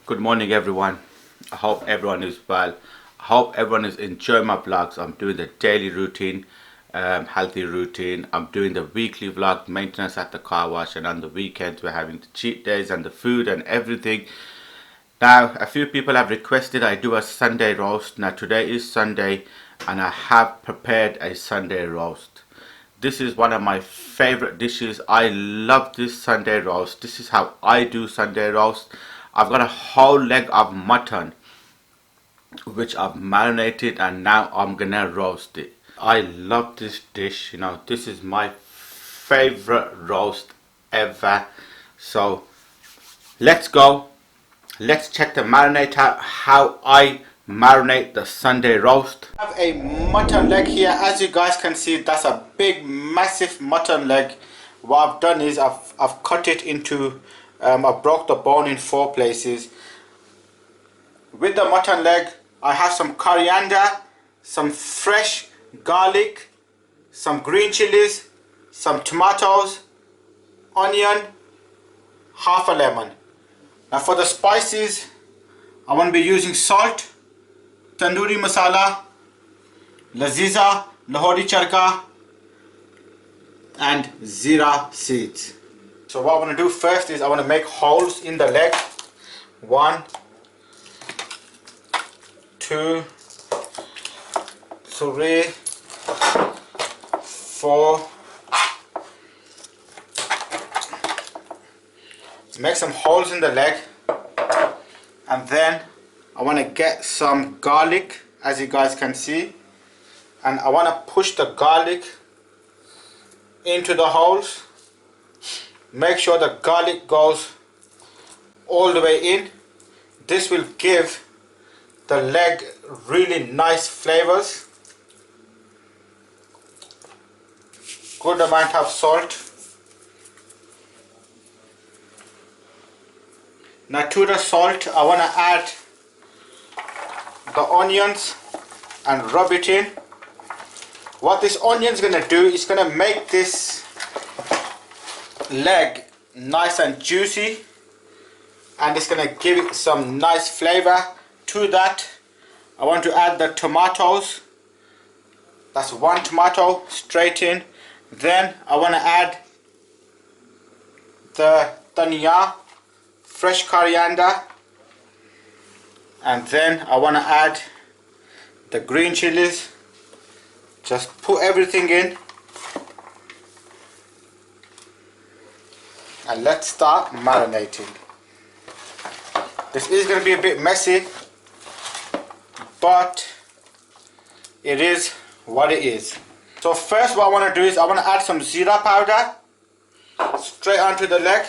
Good morning, everyone. I hope everyone is well. I hope everyone is enjoying my vlogs. I'm doing the daily routine, healthy routine. I'm doing the weekly vlog, maintenance at the car wash, and on the weekends we're having the cheat days and the food and everything. Now, a few people have requested I do a Sunday roast. Now, today is Sunday, and I have prepared a Sunday roast. This is one of my favorite dishes. I love this Sunday roast. This is how I do Sunday roast. I've got a whole leg of mutton which I've marinated, and now I'm gonna roast it. I love this dish, this is my favorite roast ever. So let's go. Let's check the marinade out, how I marinate the Sunday roast. I have a mutton leg here. As you guys can see, that's a big massive mutton leg. What I've done is I've cut it into, I broke the bone in 4 places. With the mutton leg, I have some coriander, some fresh garlic, some green chilies, some tomatoes, onion, half a lemon. Now for the spices, I want to be using salt, tandoori masala, laziza, lahori charka, and zira seeds. So what I want to do first is I want to make holes in the leg. 1, 2, 3, 4. Make some holes in the leg, and then I want to get some garlic, as you guys can see, and I want to push the garlic into the holes. Make sure the garlic goes all the way in. This will give the leg really nice flavors. Good amount of salt. Now to the salt, I want to add the onions and rub it in. What this onion is going to do is going to make this leg nice and juicy, and it's going to give it some nice flavor. To that, I want to add the tomatoes. That's 1 tomato straight in. Then I want to add the dhania, fresh coriander, and then I want to add the green chilies. Just put everything in and let's start marinating. This is going to be a bit messy, but it is what it is. So first what I want to do is I want to add some zira powder straight onto the leg.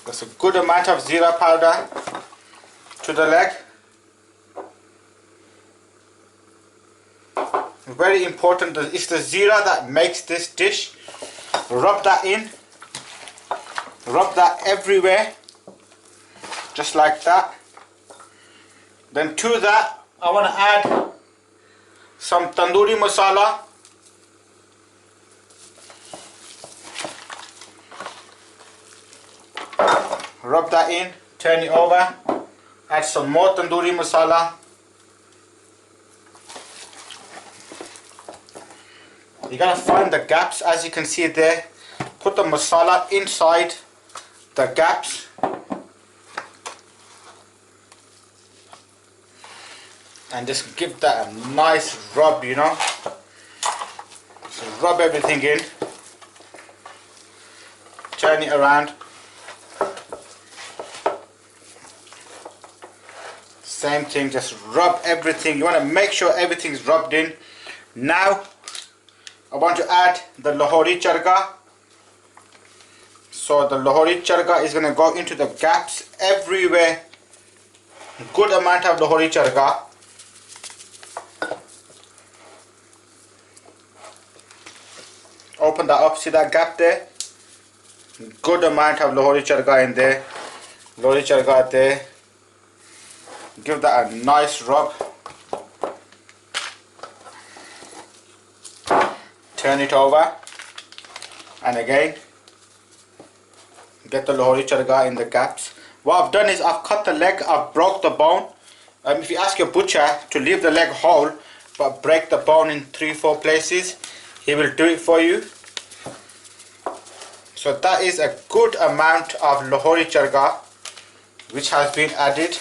That's a good amount of zira powder to the leg. Very important, it's the zira that makes this dish. Rub that in. Rub that everywhere. Just like that. Then to that, I want to add some tandoori masala. Rub that in, turn it over, add some more tandoori masala. You gotta find the gaps, as you can see there. Put the masala inside the gaps. And just give that a nice rub, So rub everything in. Turn it around. Same thing, just rub everything. You want to make sure everything's rubbed in. Now I want to add the lahori charka. So the lahori charka is going to go into the gaps everywhere. Good amount of lahori charka. Open that up, see that gap there? Good amount of lahori charka in there. Lahori charka there. Give that a nice rub. Turn it over, and again get the lahori charka in the gaps. What I've done is I've cut the leg, I've broke the bone. If you ask your butcher to leave the leg whole but break the bone in 3-4 places, he will do it for you. So that is a good amount of Lahori charga which has been added.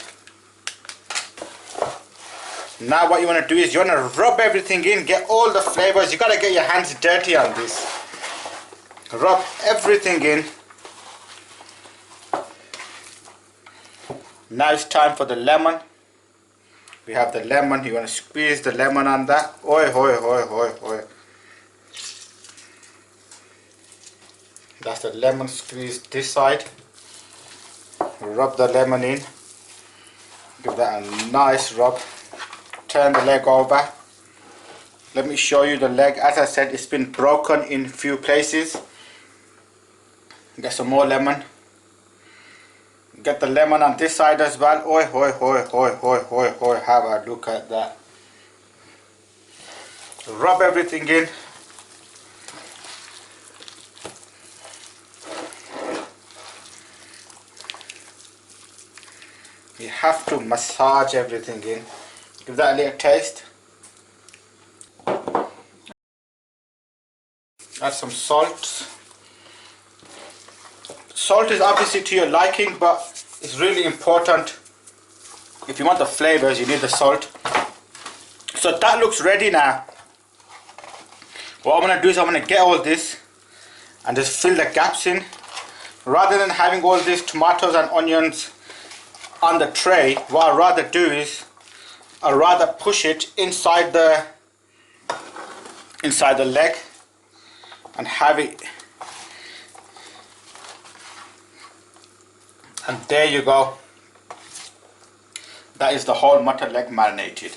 Now what you want to do is you want to rub everything in, get all the flavors. You got to get your hands dirty on this. Rub everything in. Now it's time for the lemon. We have the lemon. You want to squeeze the lemon on that. Oi, oi, oi, oi, oi. That's the lemon squeeze this side. Rub the lemon in. Give that a nice rub. Turn the leg over. Let me show you the leg. As I said, it's been broken in few places. Get some more lemon. Get the lemon on this side as well. Oi, oi, oi, oi, oi, oi, oi. Have a look at that. Rub everything in. You have to massage everything in. Give that a little taste. Add some salt. Salt is obviously to your liking, but it's really important. If you want the flavors, you need the salt. So that looks ready now. What I'm going to do is I'm going to get all this and just fill the gaps in. Rather than having all these tomatoes and onions on the tray, what I'd rather do is I'd rather push it inside the leg and have it. And there you go. That is the whole mutton leg marinated.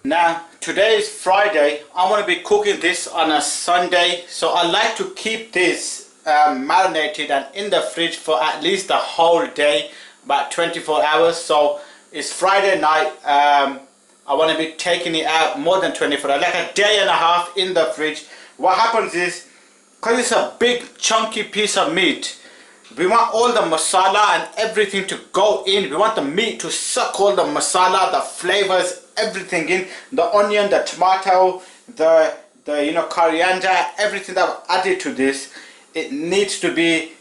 Now today is Friday. I'm going to be cooking this on a Sunday, so I like to keep this marinated and in the fridge for at least the whole day, about 24 hours. So it's Friday night. I want to be taking it out more than 24 hours, like a day and a half in the fridge. What happens is, because it's a big chunky piece of meat, we want all the masala and everything to go in. We want the meat to suck all the masala, the flavors, everything in. The onion, the tomato, the coriander, everything that I've added to this, it needs to be,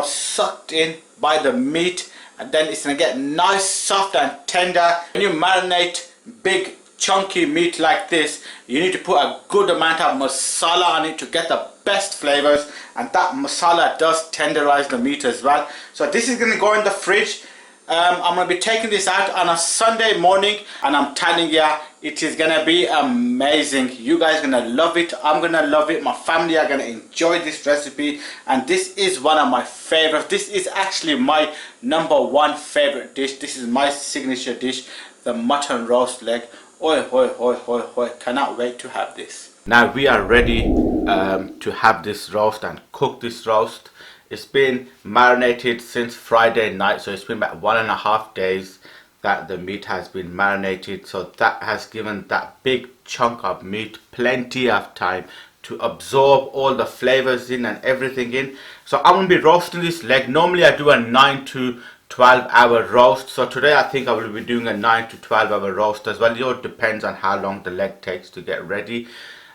sucked in by the meat, and then it's gonna get nice, soft and tender. When you marinate big chunky meat like this, you need to put a good amount of masala on it to get the best flavors, and that masala does tenderize the meat as well. So this is going to go in the fridge. I'm going to be taking this out on a Sunday morning, and I'm telling you, it is going to be amazing. You guys are going to love it. I'm going to love it. My family are going to enjoy this recipe, and this is one of my favorites. This is actually my #1 favorite dish. This is my signature dish, the mutton roast leg. Oi, oi, oi, oi, oi. Cannot wait to have this. Now we are ready to have this roast and cook this roast. It's been marinated since Friday night, so it's been about 1.5 days that the meat has been marinated. So that has given that big chunk of meat plenty of time to absorb all the flavors in and everything in. So I'm going to be roasting this leg. Normally I do a 9 to 12 hour roast, so today I think I will be doing a 9 to 12 hour roast as well. It all depends on how long the leg takes to get ready.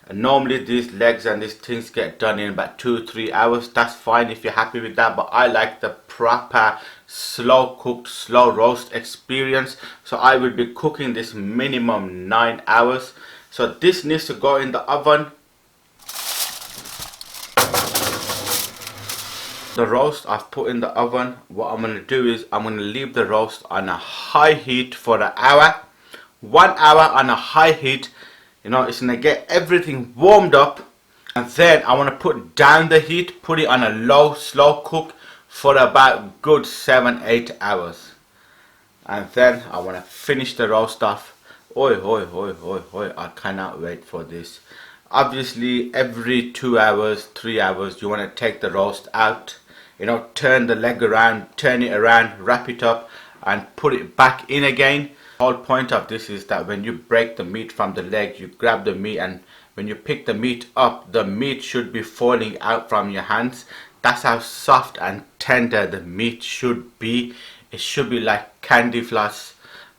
And normally these legs and these things get done in about 2-3 hours. That's fine if you're happy with that, but I like the proper slow cooked, slow roast experience, so I will be cooking this minimum 9 hours. So this needs to go in the oven. The roast I've put in the oven. What I'm going to do is I'm going to leave the roast on a high heat for an hour. 1 hour on a high heat. It's going to get everything warmed up, and then I want to put down the heat, put it on a low, slow cook for about good 7-8 hours. And then I want to finish the roast off. Oi, oi, oi, oi, oi. I cannot wait for this. Obviously, every 2 hours, 3 hours, you want to take the roast out. Turn the leg around, turn it around, wrap it up and put it back in again. The whole point of this is that when you break the meat from the leg, you grab the meat, and when you pick the meat up, the meat should be falling out from your hands. That's how soft and tender the meat should be. It should be like candy floss.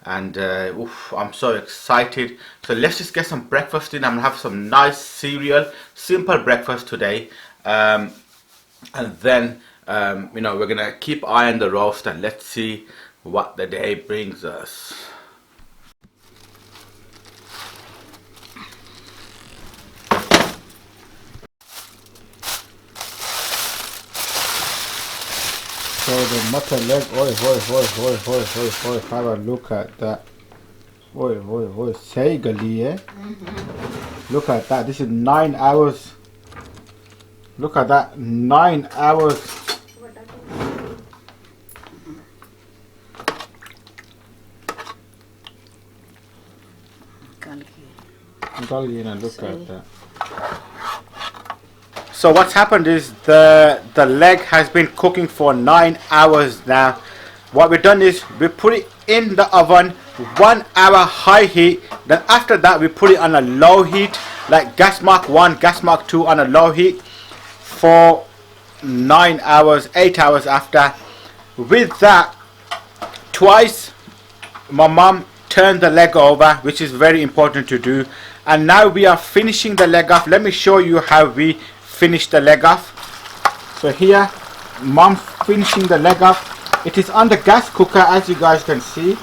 And oof, I'm so excited. So let's just get some breakfast in. I'm gonna have some nice cereal, simple breakfast today. And then you know, we're gonna keep eye on the roast and let's see what the day brings us. So the mutton leg, oi, have a look at that. Oi, say gali, eh? Look at that, this is 9 hours. Look at that, 9 hours. Gali, look at that. So what's happened is the leg has been cooking for 9 hours now. What we've done is we put it in the oven 1 hour high heat. Then after that we put it on a low heat, like gas mark 1, gas mark 2 on a low heat for 9 hours, 8 hours after. With that, twice my mom turned the leg over, which is very important to do. And now we are finishing the leg off. Let me show you how we finish the leg off. So here mom's finishing the leg off. It is on the gas cooker, as you guys can see.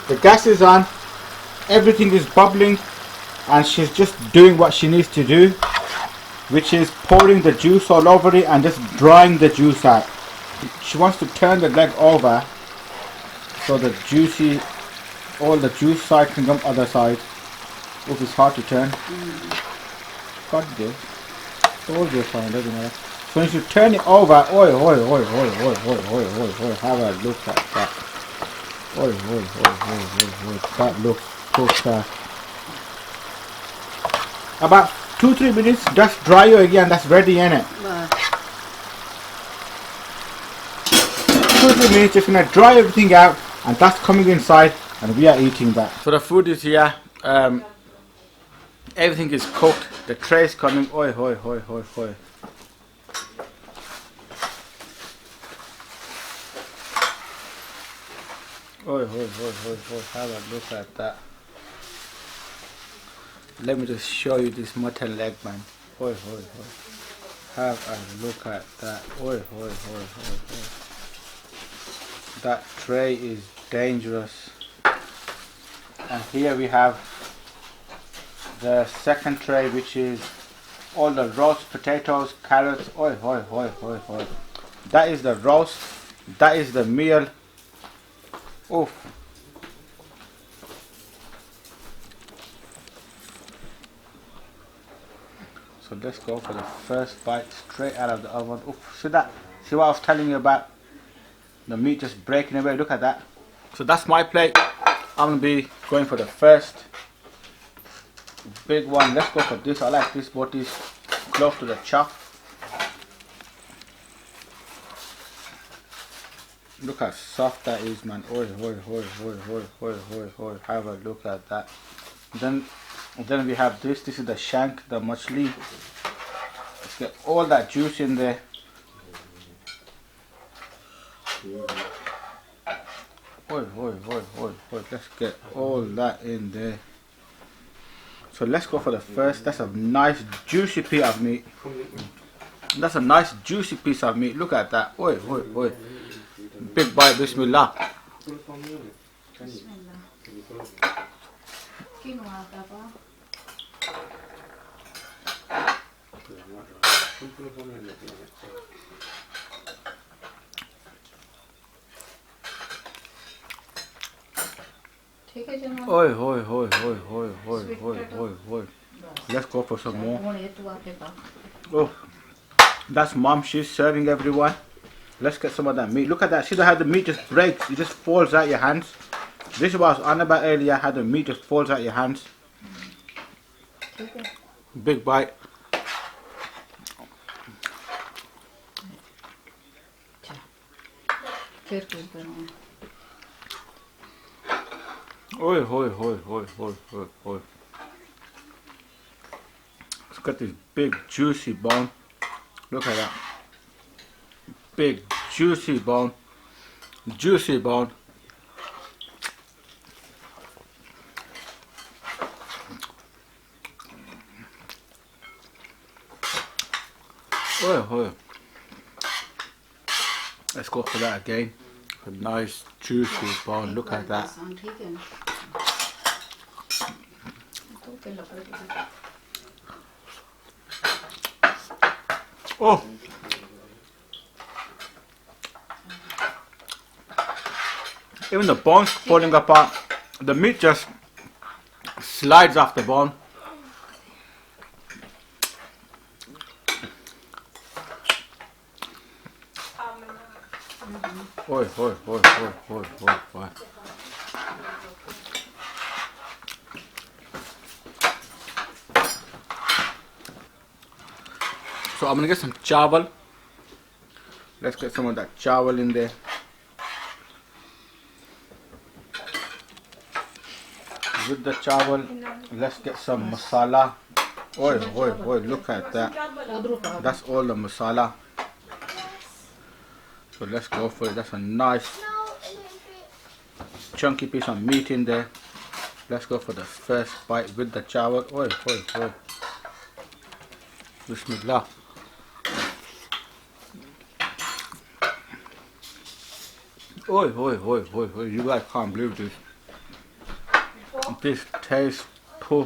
The gas is on, everything is bubbling, and she's just doing what she needs to do, which is pouring the juice all over it and just drying the juice out. She wants to turn the leg over so the juicy, all the juice side can come other side. Oof, it's hard to turn. Got this. All this fine, doesn't matter. So when you turn it over, oi, have a look at that. Oi, that looks so fast. About 2-3 minutes, just dry it again, that's ready, innit? 2-3 minutes, just gonna dry everything out, and that's coming inside, and we are eating that. So the food is here, everything is cooked, the tray is coming, oi. Oi, have a look at that. Let me just show you this mutton leg, man. Oi. Have a look at that. Oi. That tray is dangerous. And here we have the second tray, which is all the roast potatoes, carrots. Oi. That is the roast. That is the meal. Oof. So let's go for the first bite straight out of the oven. Oof, see that? See what I was telling you about? The meat just breaking away. Look at that. So that's my plate. I'm gonna be going for the first big one. Let's go for this. I like this, what is close to the chop. Look how soft that is, man. Oi. Have a look at that. Then we have this. This is the shank, the machli. Let's get all that juice in there. Oi. Let's get all that in there. So let's go for the first. That's a nice juicy piece of meat. That's a nice juicy piece of meat. Look at that. Oi. Big bite, bismillah. Oi. Let's go for some more. Oh, that's mom. She's serving everyone. Let's get some of that meat. Look at that. See how the meat just breaks. It just falls out your hands. This is what I was on about earlier. How the meat just falls out your hands. Big bite. Oi. It's got this big juicy bone. Look at that. big juicy bone. Juicy bone. Oh. Let's go for that again. A nice juicy bone. Look at that. Oh. Even the bone's falling apart. The meat just slides off the bone. Oi. So I'm gonna get some chawal. Let's get some of that chawal in there. With the chawal, let's get some masala. Oi, look at that. That's all the masala. So let's go for it. That's a nice chunky piece of meat in there. Let's go for the first bite with the chawal. Oi. Bismillah. Oi. You guys can't believe this. This tastes poor.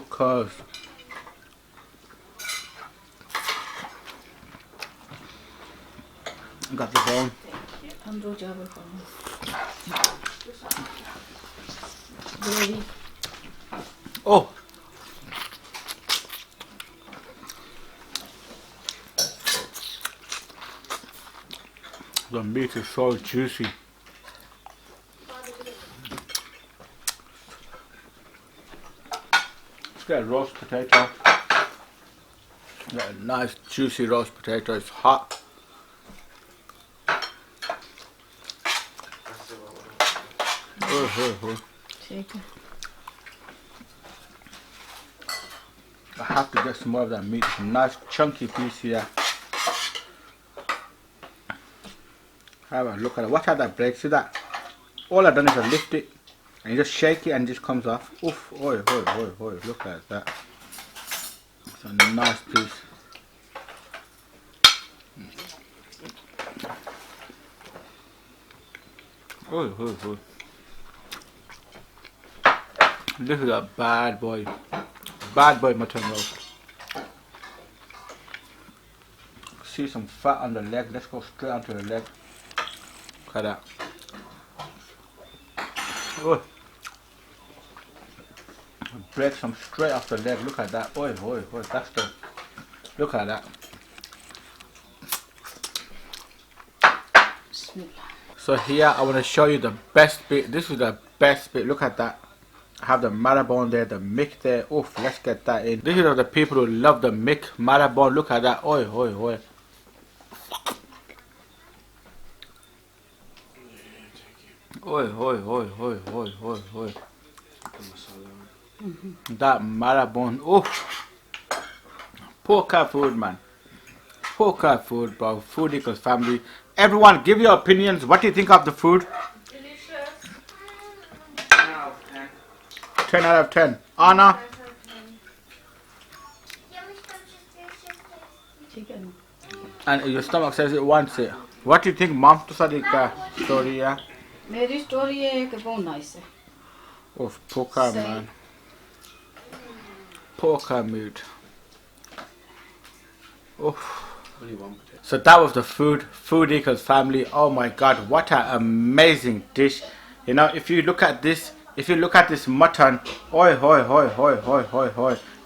Got the bone. Oh. The meat is so juicy. Let's get a roast potato. Got a nice juicy roast potato. It's hot. I have to get some more of that meat. A nice chunky piece here. Have a look at it. Watch how that breaks. See that? All I've done is I lift it and you just shake it and it just comes off. Oof. Oi. Look at that. It's a nice piece. Oi. This is a bad boy mutton roast. See some fat on the leg. Let's go straight onto the leg. Look at that. Oh. Break some straight off the leg. Look at that. Oi. That's the. Look at that. So here I want to show you the best bit. This is the best bit. Look at that. I have the marabone there, the mick there. Oof, let's get that in. This is for the people who love the mick marabone. Look at that. Oi. That marabone. Oof. Poker food, man. Poker food, bro. Food equals family. Everyone, give your opinions. What do you think of the food? 10 out of 10. Anna? Chicken. And your stomach says it wants it. What do you think, Mom? To study story, yeah? मेरी story है कि बहुत nice है. Of poker, man. Poker meat. Oof. So that was the food. Food equals family. Oh my God, what an amazing dish. You know, if you look at this mutton, oi.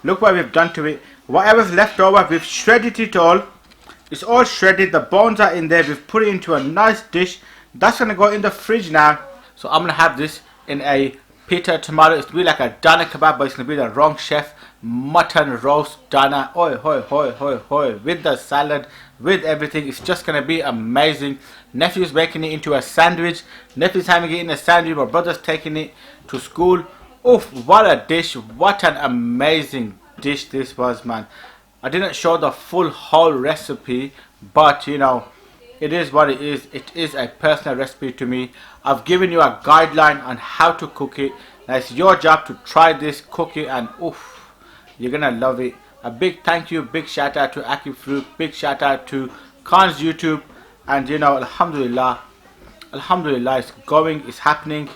Look what we've done to it. Whatever's left over, we've shredded it all. It's all shredded. The bones are in there. We've put it into a nice dish. That's gonna go in the fridge now. So I'm gonna have this in a pita tomato. It's gonna be like a doner kebab, but it's gonna be the wrong chef. Mutton roast doner. Oi. With the salad, with everything. It's just gonna be amazing. Nephew's making it into a sandwich. Nephew's having it in a sandwich. My brother's taking it to school. Oof, what a dish. What an amazing dish this was, man. I didn't show the full whole recipe, but you know, It is what it is. It is a personal recipe to me. I've given you a guideline on how to cook it. Now it's your job to try this, cook it, and oof, you're gonna love it. A big thank you, big shout out to Aki Fruit, big shout out to Khan's YouTube, and you know, Alhamdulillah, Alhamdulillah, it's going, it's happening.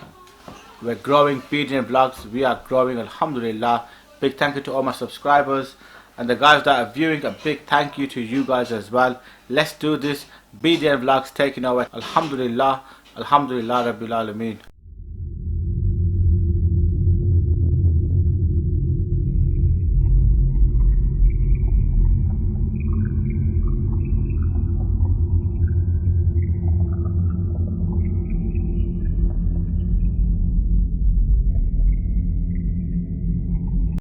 We're growing. BDN Vlogs, we are growing, Alhamdulillah. Big thank you to all my subscribers and the guys that are viewing. A big thank you to you guys as well. Let's do this. BDN Vlogs taking over. Alhamdulillah, Alhamdulillah Rabbil Alameen.